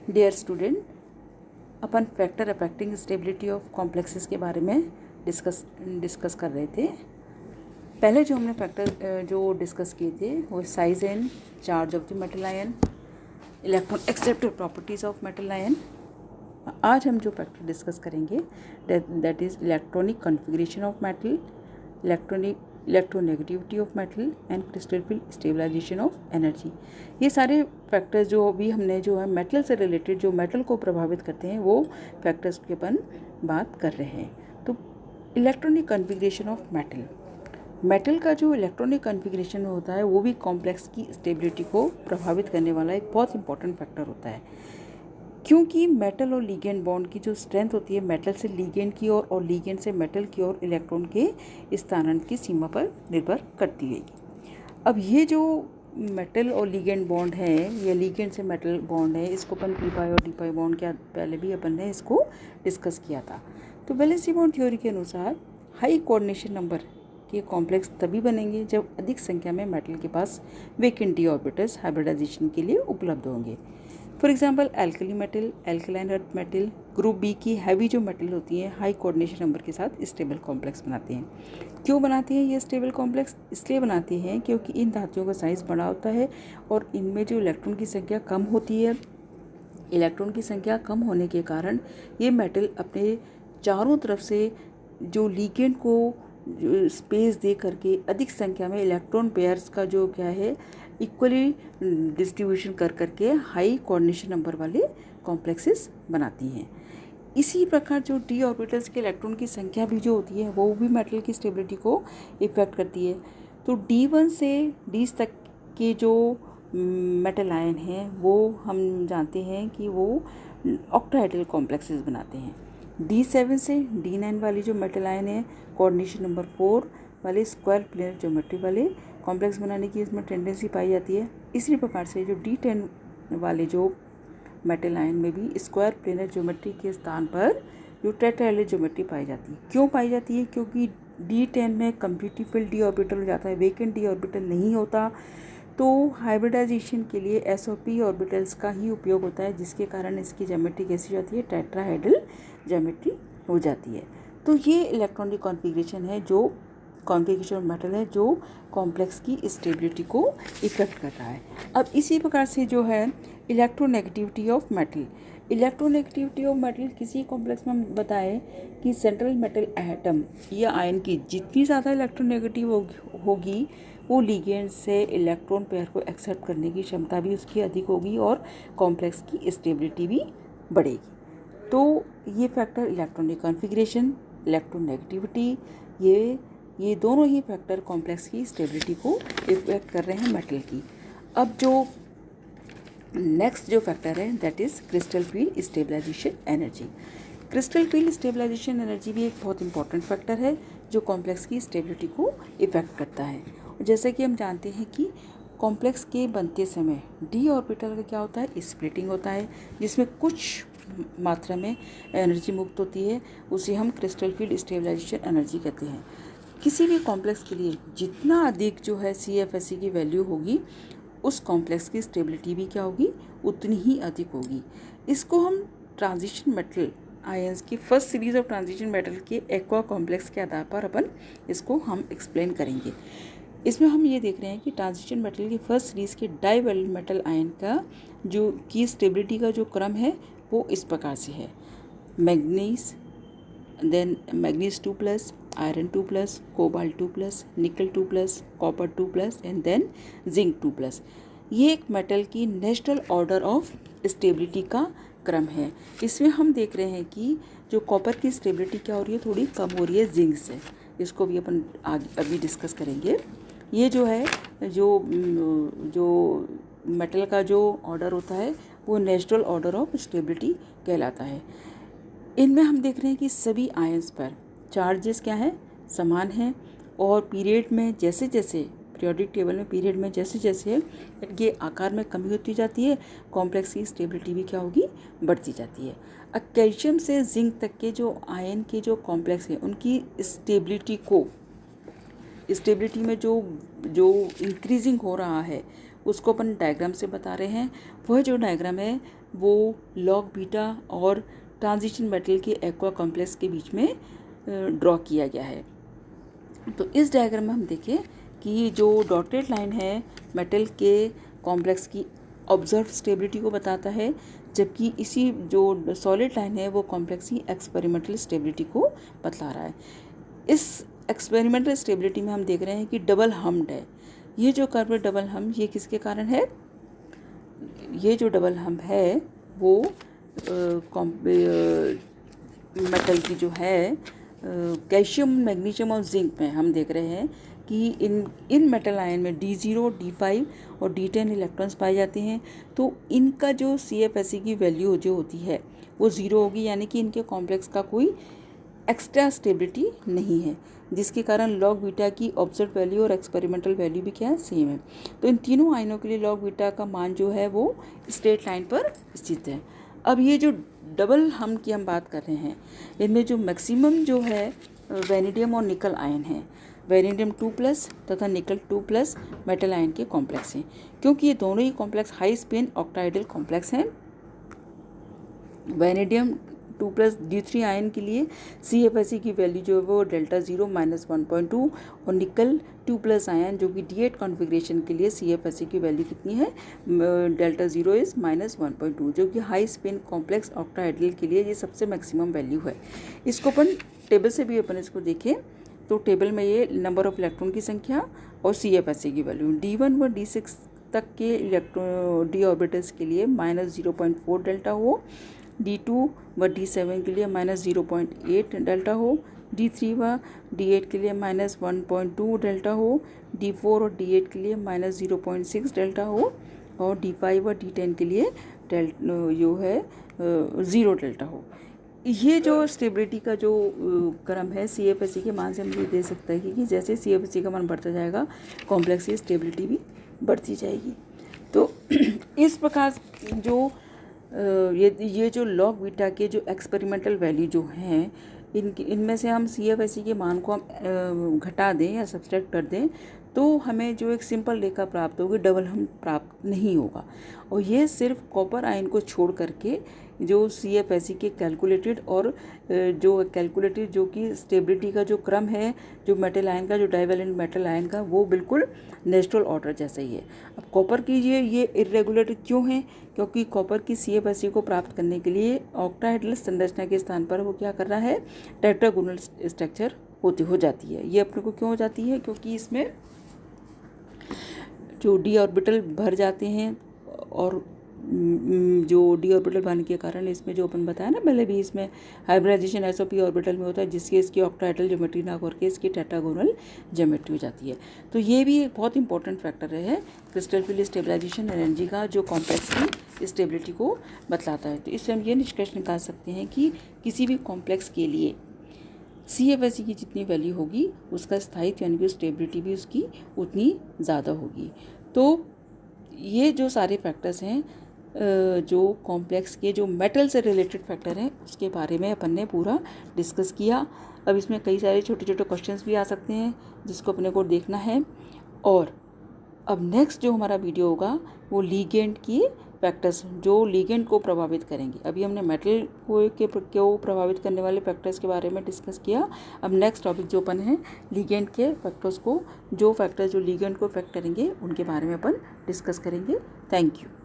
Dear student, अपन factor affecting stability of complexes के बारे में डिस्कस कर रहे थे। पहले जो हमने फैक्टर जो डिस्कस किए थे वो size and charge of the metal ion, electron acceptive properties of metal ion. आज हम जो फैक्टर डिस्कस करेंगे that is electronic configuration of metal, electronegativity of metal and crystal field stabilisation of energy. ये सारे factors जो भी हमने जो है मेटल से रिलेटेड जो मेटल को प्रभावित करते हैं वो फैक्टर्स के अपन बात कर रहे हैं। तो इलेक्ट्रॉनिक कॉन्फ़िगरेशन ऑफ मेटल का जो इलेक्ट्रॉनिक कॉन्फ़िगरेशन होता है वो भी कॉम्प्लेक्स की स्टेबिलिटी को प्रभावित करने वाला एक बहुत इंपॉर्टेंट फैक्टर होता है, क्योंकि मेटल और लीगेंड बॉन्ड की जो स्ट्रेंथ होती है मेटल से लीगेंड की ओर और लीगेंड से मेटल की ओर इलेक्ट्रॉन के स्थानांतरण की सीमा पर निर्भर करती है। अब ये जो मेटल और लीगेंड बॉन्ड है या लीगेंड से मेटल बॉन्ड है, इसको अपन पी पाई और डी पाई बॉन्ड के पहले भी अपन ने इसको डिस्कस किया था। तो वैलेंसी बॉन्ड थ्योरी के अनुसार हाई कोऑर्डिनेशन नंबर के कॉम्प्लेक्स तभी बनेंगे जब अधिक संख्या में मेटल के पास वेकेंट डी ऑर्बिटल्स हाइब्रिडाइजेशन के लिए उपलब्ध होंगे। For example alkali metal, alkaline earth metal, group B की हैवी जो मेटल होती है हाई कोऑर्डिनेशन नंबर के साथ स्टेबल कॉम्प्लेक्स बनाते हैं। क्यों बनाती हैं ये स्टेबल कॉम्प्लेक्स? इसलिए बनाती हैं क्योंकि इन धातुओं का साइज़ बड़ा होता है और इनमें जो इलेक्ट्रॉन की संख्या कम होती है। इलेक्ट्रॉन की संख्या कम होने के कारण ये मेटल अपने चारों तरफ से जो लीगेंड को स्पेस दे करके अधिक संख्या में इलेक्ट्रॉन पेयर्स का जो क्या है इक्वली डिस्ट्रीब्यूशन कर करके हाई कोऑर्डिनेशन नंबर वाले कॉम्प्लेक्सेस बनाती हैं। इसी प्रकार जो डी ऑर्बिटल्स के इलेक्ट्रॉन की संख्या भी जो होती है वो भी मेटल की स्टेबिलिटी को इफेक्ट करती है। तो D1 से D तक के जो मेटल आयन हैं वो हम जानते हैं कि वो ऑक्टाहेड्रल कॉम्प्लेक्सेस बनाते हैं। D7 से D9 वाली जो मेटल आयन है कोऑर्डिनेशन नंबर 4 वाले स्क्वायर प्लेनर ज्योमेट्री वाले कॉम्प्लेक्स बनाने की इसमें टेंडेंसी पाई जाती है। इसी प्रकार से जो D10 वाले जो मेटल आयन में भी स्क्वायर प्लेनर ज्योमेट्री के स्थान पर जो टेट्राहेड्रल ज्योमेट्री पाई जाती है। क्यों पाई जाती है? क्योंकि D10 में कंप्लीटली फिल्ड डी ऑर्बिटल हो जाता है, वेकेंट डी ऑर्बिटल नहीं होता। तो हाइब्रिडाइजेशन के लिए एस और पी ऑर्बिटल्स का ही उपयोग होता है, जिसके कारण इसकी ज्योमेट्री कैसी जाती है? टेट्राहेड्रल ज्योमेट्री हो जाती है। तो ये इलेक्ट्रॉनिक कॉन्फ़िगरेशन है, जो कॉन्फ़िगरेशन ऑफ मेटल है जो कॉम्प्लेक्स की स्टेबिलिटी को इफेक्ट कर रहा है। अब इसी प्रकार से जो है electronegativity of metal, electronegativity of metal किसी कॉम्प्लेक्स में हम बताए कि सेंट्रल मेटल एटम या आयन की जितनी ज़्यादा इलेक्ट्रोनेगेटिव होगी वो लीगेंड से इलेक्ट्रॉन पेयर को एक्सेप्ट करने की क्षमता भी उसकी अधिक होगी और कॉम्प्लेक्स की स्टेबिलिटी भी बढ़ेगी। तो ये फैक्टर इलेक्ट्रॉनिक कॉन्फ़िगरेशन, इलेक्ट्रोनेगेटिविटी, ये दोनों ही फैक्टर कॉम्प्लेक्स की स्टेबिलिटी को इफेक्ट कर रहे हैं मेटल की। अब जो नेक्स्ट जो फैक्टर है that is crystal field stabilisation energy. Crystal field stabilisation energy भी एक बहुत इंपॉर्टेंट फैक्टर है जो कॉम्प्लेक्स की स्टेबिलिटी को इफेक्ट करता है। जैसे कि हम जानते हैं कि कॉम्प्लेक्स के बनते समय डी ऑर्बिटल का क्या होता है? स्प्लिटिंग होता है, जिसमें कुछ मात्रा में एनर्जी मुक्त होती है, उसे हम क्रिस्टल फील्ड स्टेबलाइजेशन एनर्जी कहते हैं। किसी भी कॉम्प्लेक्स के लिए जितना अधिक जो है CFSE की वैल्यू होगी उस कॉम्प्लेक्स की स्टेबिलिटी भी क्या होगी? उतनी ही अधिक होगी। इसको हम ट्रांजिशन मेटल आयंस की first series of transition metal के एक्वा कॉम्प्लेक्स के आधार पर अपन इसको हम एक्सप्लेन करेंगे। इसमें हम ये देख रहे हैं कि ट्रांजिशन मेटल की फर्स्ट सीरीज़ के डाइवैलेंट मेटल आयन का जो की स्टेबिलिटी का जो क्रम है वो इस प्रकार से है: manganese, then manganese 2+, iron 2+, cobalt 2+, nickel 2+, copper 2+, and then zinc 2+। ये एक मेटल की नेचुरल ऑर्डर ऑफ स्टेबिलिटी का क्रम है। इसमें हम देख रहे हैं कि जो कॉपर की स्टेबिलिटी क्या हो रही है? थोड़ी कम हो रही है जिंक से। इसको भी अपन आगे अभी डिस्कस करेंगे। ये जो है जो मेटल का जो ऑर्डर होता है वो नेचुरल ऑर्डर ऑफ स्टेबिलिटी कहलाता है। इनमें हम देख रहे हैं कि सभी आयंस पर चार्जेस क्या हैं? समान हैं, और पीरियड में जैसे जैसे पीरियोडिक टेबल में पीरियड में जैसे जैसे इनके आकार में कमी होती जाती है कॉम्प्लेक्स की स्टेबिलिटी भी क्या होगी? बढ़ती जाती है। अब कैल्शियम से जिंक तक के जो आयन के जो कॉम्प्लेक्स हैं उनकी स्टेबिलिटी में जो इंक्रीजिंग हो रहा है उसको अपन डायग्राम से बता रहे हैं। वह जो डायग्राम है वो लॉग बीटा और ट्रांजिशन मेटल के एक्वा कॉम्प्लेक्स के बीच में ड्रॉ किया गया है। तो इस डायग्राम में हम देखें कि जो डॉटेड लाइन है मेटल के कॉम्प्लेक्स की ऑब्जर्व स्टेबिलिटी को बताता है, जबकि इसी जो सॉलिड लाइन है वो कॉम्प्लेक्स की एक्सपेरिमेंटल स्टेबिलिटी को बतला रहा है। इस एक्सपेरिमेंटल स्टेबिलिटी में हम देख रहे हैं कि डबल हम्ड है। ये जो कर्व डबल हम, ये किसके कारण है? ये जो डबल हम्प है वो मेटल की जो है कैल्शियम, मैग्नीशियम और जिंक में हम देख रहे हैं कि इन मेटल आयन में D0, D5 और D10 इलेक्ट्रॉन्स पाए जाते हैं। तो इनका जो CFSE की वैल्यू जो होती है वो 0 होगी, यानी कि इनके कॉम्प्लेक्स का कोई एक्स्ट्रा स्टेबिलिटी नहीं है, जिसके कारण लॉग बीटा की ऑब्जर्व वैल्यू और एक्सपेरिमेंटल वैल्यू भी क्या है? सेम है। तो इन तीनों आयनों के लिए लॉग बीटा का मान जो है वो स्ट्रेट लाइन पर स्थित है। अब ये जो डबल हम की हम बात कर रहे हैं, इनमें जो मैक्सिमम जो है वेनेडियम और निकल आयन है। वेनेडियम 2+ तथा निकल 2+ मेटल आयन के कॉम्प्लेक्स हैं। क्योंकि ये दोनों ही complex high spin octahedral complex हैं। वेनेडियम 2+ D3 आयन के लिए CFSE की वैल्यू जो है वो Δ0 -1.2 और निकल 2+ आयन जो कि D8 कॉन्फ़िगरेशन के लिए CFSE की वैल्यू कितनी है? Δ0 इज़ -1.2, जो कि हाई स्पिन कॉम्प्लेक्स ऑक्टाहेड्रल के लिए ये सबसे मैक्सिमम वैल्यू है। इसको अपन टेबल से भी अपन इसको देखें तो टेबल में ये नंबर ऑफ इलेक्ट्रॉन की संख्या और CFSE की वैल्यू D1 व D6 तक के D ऑर्बिटल्स के लिए -0.4 डेल्टा हो, D2 व D7 के लिए -0.8 डेल्टा हो, D3 व D8 के लिए -1.2 डेल्टा हो, D4 और D8 के लिए -0.6 डेल्टा हो और D5 व D10 के लिए जो है 0 डेल्टा हो। ये जो स्टेबिलिटी का जो क्रम है CFSE के मान से हम ये दे सकते हैं कि जैसे CFSE का मान बढ़ता जाएगा कॉम्प्लेक्स की स्टेबिलिटी भी बढ़ती जाएगी। तो इस प्रकार जो ये जो लॉग बीटा के जो एक्सपेरिमेंटल वैल्यू जो हैं इनमें से हम CFSE के मान को हम घटा दें या सब्सट्रैक्ट कर दें तो हमें जो एक सिंपल रेखा प्राप्त होगी, डबल हम प्राप्त नहीं होगा। और ये सिर्फ कॉपर आयन को छोड़ करके जो CFSE के कैलकुलेटेड और जो कि स्टेबिलिटी का जो क्रम है जो मेटल आयन का, जो डाइवेलेंट मेटल आयन का, वो बिल्कुल नेचुरल ऑर्डर जैसा ही है। अब कॉपर की ये इरेगुलर क्यों है? क्योंकि कॉपर की CFSE को प्राप्त करने के लिए ऑक्टाहेड्रल संरचना के स्थान पर वो क्या कर रहा है? टेट्रागोनल स्ट्रक्चर हो जाती है। ये अपने को क्यों हो जाती है? क्योंकि इसमें जो D ऑर्बिटल भर जाते हैं और जो D ऑर्बिटल भरने के कारण इसमें जो अपन बताया ना पहले भी, इसमें हाइब्रिडाइजेशन SO_p ऑर्बिटल में होता है, जिससे इसकी ऑक्टाहेड्रल ज्योमेट्री ना करके इसकी टेट्रागोनल ज्योमेट्री हो जाती है। तो ये भी एक बहुत इंपॉर्टेंट फैक्टर है क्रिस्टल फील्ड स्टेबलाइजेशन एनर्जी का, जो कॉम्प्लेक्स की स्टेबिलिटी को बतलाता है। तो इससे हम ये निष्कर्ष निकाल सकते हैं कि किसी भी कॉम्प्लेक्स के लिए CFSE की जितनी वैल्यू होगी उसका स्थायित्व यानी कि स्टेबिलिटी भी उसकी उतनी ज़्यादा होगी। तो ये जो सारे फैक्टर्स हैं जो कॉम्प्लेक्स के जो मेटल से रिलेटेड फैक्टर हैं उसके बारे में अपन ने पूरा डिस्कस किया। अब इसमें कई सारे छोटे छोटे क्वेश्चंस भी आ सकते हैं जिसको अपने को देखना है। और अब नेक्स्ट जो हमारा वीडियो होगा वो लिगेंड की फैक्टर्स जो लिगेंड को प्रभावित करेंगे। अभी हमने मेटल को प्रभावित करने वाले फैक्टर्स के बारे में डिस्कस किया। अब नेक्स्ट टॉपिक जो अपन है लिगेंड के फैक्टर्स को, जो फैक्टर्स जो लिगेंड को इफेक्ट करेंगे उनके बारे में अपन डिस्कस करेंगे। Thank you.